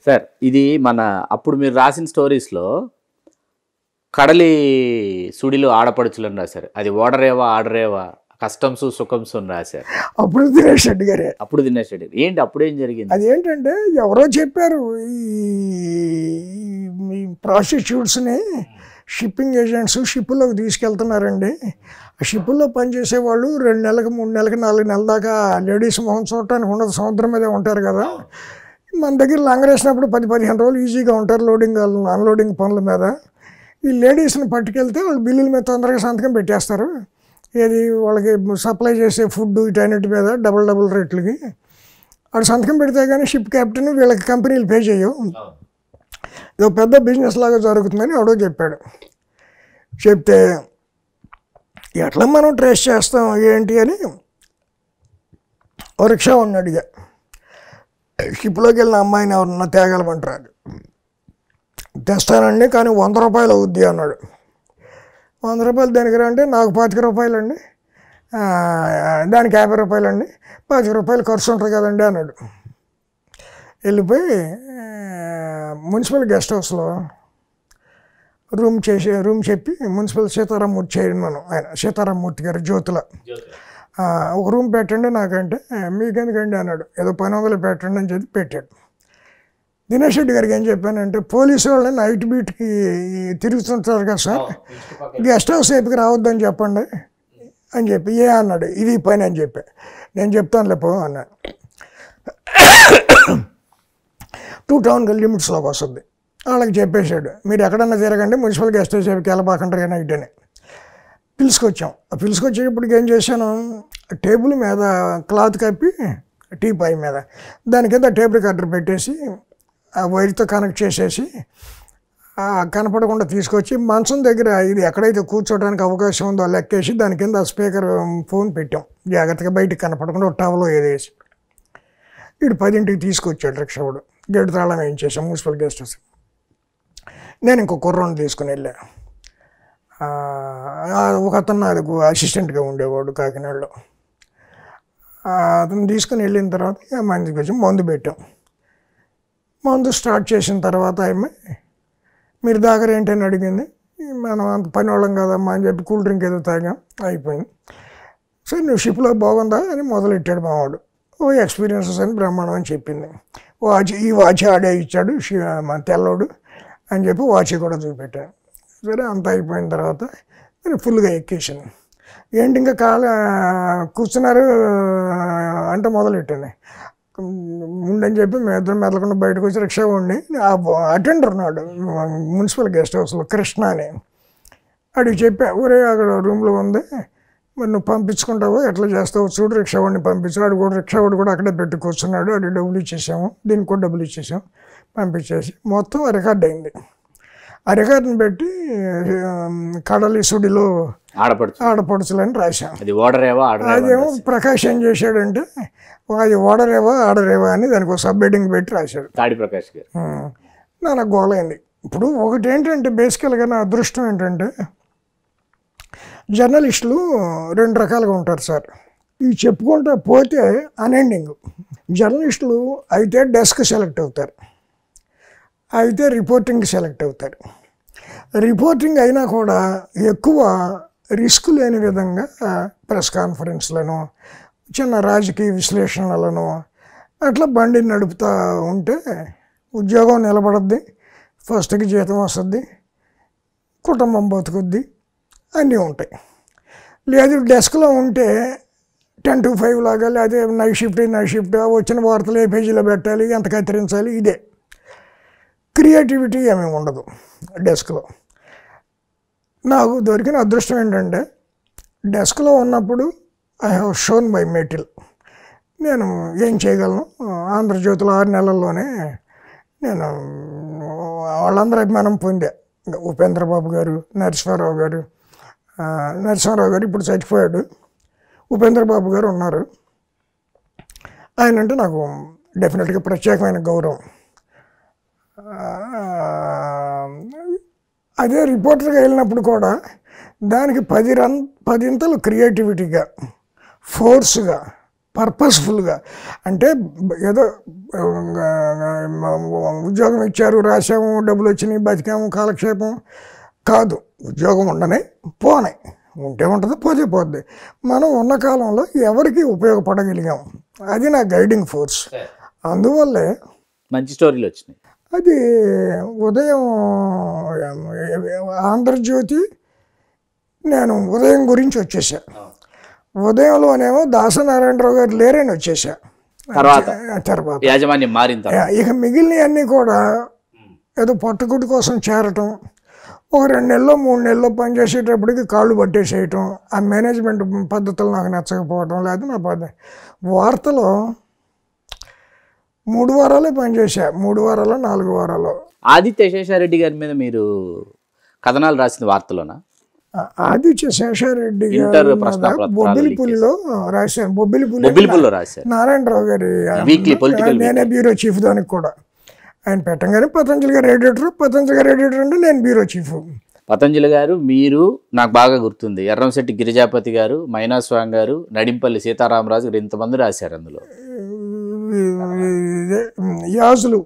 Sir ఇది మన అప్పుడు మీరు రాసిన స్టోరీస్లో కడలి సుడిలో ఆడపడుచులని రాశారు. అది ఓడరేవా ఆడరేవా కస్టమ్స్ సుఖంస్ అని రాశారు. అప్పుడు దినేష్ రెడ్డి గారే. అప్పుడు దినేష్ రెడ్డి ఏంటి అప్పుడేం జరిగింది? అదేంటంటే ఎవరో చెప్పారు, ఈ ప్రాస్టిట్యూట్స్ని షిప్పింగ్ ఏజెంట్స్ షిప్పుల్లోకి తీసుకెళ్తున్నారండి. ఆ షిప్పుల్లో పనిచేసే వాళ్ళు 2 నెలలకు 3 నెలలకు 4 నెలల దాకా లేడీస్ మొహం చూడటానికి ఉండదు, సముద్రం మీదే ఉంటారు కదా. మన దగ్గర లంగరేసినప్పుడు 10-15 రోజులు ఈజీగా ఉంటారు లోడింగ్ అన్లోడింగ్ పనుల మీద. ఈ లేడీస్ని పట్టుకెళ్తే వాళ్ళు బిల్లుల మీద తొందరగా సంతకం పెట్టేస్తారు. ఏది వాళ్ళకి సప్లై చేసే ఫుడ్ ఇటన్నిటి మీద డబుల్ రేట్లకి వాడు సంతకం పెడితే కానీ షిప్ క్యాప్టెన్ వీళ్ళకి కంపెనీలు పే చేయవు. ఇది పెద్ద బిజినెస్ లాగా జరుగుతుందని ఎవడో చెప్పాడు. చెప్తే ఎట్లా మనం ట్రేస్ చేస్తాం ఏంటి అని ఓ రిక్షా వాడిని అడిగా, షిప్లోకి వెళ్ళిన అమ్మాయిని ఎవరన్నా తేగలమంటారు. తెస్తానండి కానీ 100 రూపాయలు అవుద్ది అన్నాడు. 100 రూపాయలు దేనికి అంటే నాకు 25 రూపాయలు అండి, దానికి 50 రూపాయలు అండి, 25 రూపాయలు ఖర్చు ఉంటుంది కదండి అన్నాడు. వెళ్ళిపోయి మున్సిపల్ గెస్ట్ హౌస్లో రూమ్ చెప్పి మున్సిపల్ సీతారామూర్తి చైర్మన్ ఆయన సీతారామూర్తి గారు జ్యోతుల ఒక రూమ్ పెట్టండి నాకంటే. మీకెందుకండి అన్నాడు. ఏదో 1200 పెట్టండి అని చెప్పి పెట్టాడు. దినేష్ రెడ్డి గారికి ఏం చెప్పానంటే పోలీసు వాళ్ళని నైట్ బీట్కి తిరుగుతుంటారు కదా సార్, గెస్ట్ హౌస్ వైపుకి రావద్దని చెప్పండి అని చెప్పి. ఏ అన్నాడు, ఇది పని అని చెప్పి. నేను చెప్తాను లేపో అన్నాడు. 2 టౌన్ లిమిట్స్లోకి వస్తుంది. వాళ్ళకి చెప్పేశాడు మీరు ఎక్కడన్నా తిరగండి, మున్సిపల్ గెస్ట్ హౌస్ వైపుకి వెళ్ళబాకంటారు నైట్ అని. పిలుచుకొచ్చాం. పిలుచుకొచ్చేటప్పటికి ఏం చేశాను, టేబుల్ మీద క్లాత్ కప్పి టీపాయ్ మీద దాని కింద టేప్ రికార్డర్ పెట్టేసి ఆ వైర్తో కనెక్ట్ చేసేసి కనపడకుండా తీసుకొచ్చి మంచం దగ్గర ఇది ఎక్కడైతే కూర్చోడానికి అవకాశం ఉందో లెక్కేసి దాని కింద స్పీకర్ ఫోన్ పెట్టాం జాగ్రత్తగా, బయటికి కనపడకుండా ఒక టవలో ఏదేసి. వీడు 10ంటికి తీసుకొచ్చాడు రిక్షావాడు. గేటు తాళం వేయించేసాం మున్సిపల్ గెస్ట్ హౌస్. నేను ఇంకో కుర్రోని తీసుకుని వెళ్ళా. ఒక అతను నాకు అసిస్టెంట్గా ఉండేవాడు కాకినాడలో. అతను తీసుకుని వెళ్ళిన తర్వాత మందికి వచ్చి మందు పెట్టాం. మందు స్టార్ట్ చేసిన తర్వాత ఆమె మీరు దాగర ఏంటని అడిగింది. మనం అంత పని వాళ్ళం కదమ్మా అని చెప్పి కూల్ డ్రింక్ ఏదో తాగాం, అయిపోయింది. సో నువ్వు షిప్లో బాగుందా అని మొదలెట్టాడు మావాడు. ఓ ఎక్స్పీరియన్సెస్ అని బ్రహ్మాండం అని చెప్పింది. ఈ వాచ్ ఆడే ఇచ్చాడు మన తెల్లోడు అని చెప్పి వాచ్ కూడా చూపెట్టాను. సరే అంతా అయిపోయిన తర్వాత నేను ఫుల్గా ఎక్కేసాను. ఏంటి ఇంకా కూర్చున్నారు అంటే మొదలెట్టాను. ఉండని చెప్పి మేము ఇద్దరం మెదలకుండా బయటకు వచ్చి రిక్షా ఉండి అటెండర్ ఉన్నాడు మున్సిపల్ గెస్ట్ హౌస్లో కృష్ణ అని. అడిగి చెప్పా, ఊరే అక్కడ రూమ్లో ఉంది మరి నువ్వు పంపించుకుంటావు ఎట్లా చేస్తావు చూడు, రిక్షా వాడిని పంపించాడు. ఆడు కూడా రిక్షా వాడు కూడా అక్కడే పెట్టి కూర్చున్నాడు. అది డబ్బులు ఇచ్చేసాము, దీనికి కూడా డబ్బులు ఇచ్చేసాం, పంపించేసి మొత్తం రికార్డ్ అయింది. ఆ రికార్డుని పెట్టి కడలి సుడిలో ఆడపడుచులని రాశాం. అదేమో ప్రకాష్ ఏం చేశాడంటే అది ఓడరేవా ఆడరేవా అని దానికి ఒక సబ్ హెడ్డింగ్ పెట్టి రాశాడు. తాడి ప్రకాష్ గారు. నాకు గోలైంది. ఇప్పుడు ఒకటి ఏంటంటే బేసికల్గా నా అదృష్టం ఏంటంటే జర్నలిస్టులు 2 రకాలుగా ఉంటారు సార్. ఇవి చెప్పుకుంటూ పోతే అన్ఎండింగ్. జర్నలిస్టులు అయితే డెస్క్ సెలెక్ట్ అవుతారు, అయితే రిపోర్టింగ్ సెలెక్ట్ అవుతారు. రిపోర్టింగ్ అయినా కూడా ఎక్కువ రిస్క్ లేని విధంగా ప్రెస్ కాన్ఫరెన్స్లను చిన్న రాజకీయ విశ్లేషణలను అట్లా బండి నడుపుతూ ఉంటే ఉద్యోగం నిలబడద్ది, ఫస్ట్కి జీతం వస్తుంది, కుటుంబం బతుకుద్ది, అన్నీ ఉంటాయి. లేదు డెస్క్లో ఉంటే 10 to 5 లాగా, లేదా నైట్ షిఫ్ట్ వచ్చిన వార్తలు ఏ పేజీలో పెట్టాలి, ఎంత కత్తిరించాలి, ఇదే. క్రియేటివిటీ ఏమీ ఉండదు డెస్క్లో. నాకు దొరికిన అదృష్టం ఏంటంటే డెస్క్లో ఉన్నప్పుడు ఐ హ్యావ్ షోన్ మై మెటిల్. నేను ఏం చేయగలను. ఆంధ్రజ్యోతిలో 6 నెలల్లోనే నేను వాళ్ళందరూ అభిమానం పొందా. ఉపేంద్రబాబు గారు, నరసింహారావు గారు ఇప్పుడు చచ్చిపోయాడు, ఉపేంద్రబాబు గారు ఉన్నారు. ఆయన అంటే నాకు డెఫినెట్గా ప్రత్యేకమైన గౌరవం. అదే రిపోర్టర్గా వెళ్ళినప్పుడు కూడా దానికి 10 ఇంతలు క్రియేటివిటీగా, ఫోర్స్గా పర్పస్ఫుల్గా. అంటే ఏదో ఉద్యోగం ఇచ్చారు, రాసాము, డబ్బులు వచ్చినాయి, బతికాము, కాలక్షేపం కాదు. ఉద్యోగం ఉండనే పోనే, ఉంటే ఉంటుంది, పోతే పోద్ది. మనం ఉన్న కాలంలో ఎవరికి ఉపయోగపడగలిగాం, అది నా గైడింగ్ ఫోర్స్. అందువల్లే మంచి స్టోరీలు వచ్చినాయి. అది ఉదయం ఆంధ్రజ్యోతి, నేను ఉదయం గురించి వచ్చేసా. ఉదయంలోనేమో దాసనారాయణరావు గారు లేరని వచ్చేసా. తర్వాత యాజమాన్యం మారింది. ఇక మిగిలినవన్నీ కూడా ఏదో పొట్టగుడ్డు కోసం చేరటం, ఒక 2 నెలల్లో 3 నెలల్లో పనిచేసేటప్పటికి కాళ్ళు పట్టేసేయటం, ఆ మేనేజ్మెంట్ పద్ధతులు నాకు నచ్చకపోవటం. లేదా నా వార్తలో 3 వారాలే పనిచేసా, 3 వారాలు 4 వారాలు. ఆదిత్య శేషారెడ్డి గారి మీద మీరు కథనాలు రాసిన వార్తలోనా? ఆదిత్య శేషారెడ్డి గారు బొబ్బిలిపులిలో రాశాను. బొబ్బిలిపులిలో రాశారు. నారాయణరావు గారి నేనే బ్యూరో చీఫ్. దానికి కూడా ఆయన పెట్టంగానే పతంజలి గారు ఎడిటర్, పతంజలి గారు ఎడిటర్ అంటే నేను బ్యూరో చీఫ్. పతంజలి గారు, మీరు, నాకు బాగా గుర్తుంది, ఎర్రంశెట్టి గిరిజాపతి గారు, మైనా స్వామి గారు, నడింపల్లి సీతారామరాజు గారు, ఇంతమంది రాశారు అందులో. Yajulu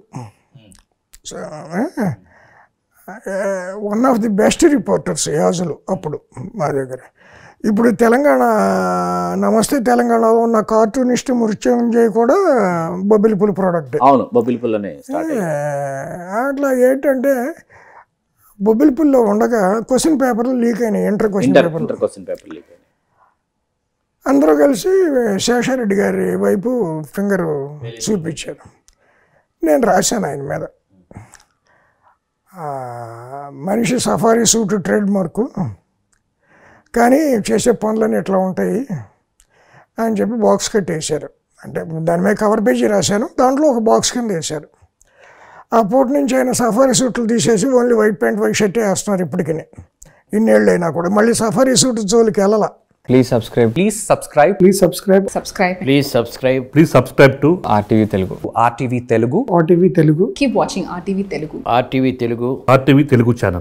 one of the best reporters Yajulu అప్పుడు మా దగ్గర. ఇప్పుడు తెలంగాణ, నమస్తే తెలంగాణలో ఉన్న కార్టూనిస్ట్ మృత్యుంజయ్ కూడా బొబ్బిలిపులి ప్రోడక్ట్. అవును, బొబ్బిలిపుల్లోనే. అట్లా ఏంటంటే బొబ్బిలిపుల్లో ఉండగా క్వశ్చన్ పేపర్లు లీక్ అయినాయి, ఇంటర్ క్వశ్చన్ పేపర్ లీక్ అయినాయి. అందరూ కలిసి శేషారెడ్డి గారి వైపు ఫింగర్ చూపించారు. నేను రాశాను ఆయన మీద, మనిషి సఫారీ సూట్ ట్రేడ్ మార్కు, కానీ చేసే పనులన్నీ ఎట్లా ఉంటాయి అని చెప్పి బాక్స్ కట్టేశారు. అంటే దాని మీద కవర్ పేజీ రాశాను, దాంట్లో ఒక బాక్స్ కింద వేశారు. ఆ పూట నుంచి ఆయన సఫారీ సూట్లు తీసేసి ఓన్లీ వైట్ ప్యాంట్, వైట్ షర్టే వేస్తున్నారు ఇప్పటికీ. ఇన్నేళ్ళు అయినా కూడా మళ్ళీ సఫారీ సూట్ జోలికి వెళ్ళాల. Please subscribe. Please subscribe. Please subscribe. Subscribe. Please subscribe. Please subscribe to RTV Telugu. RTV Telugu. RTV Telugu. Keep watching RTV Telugu. RTV Telugu. RTV Telugu channel.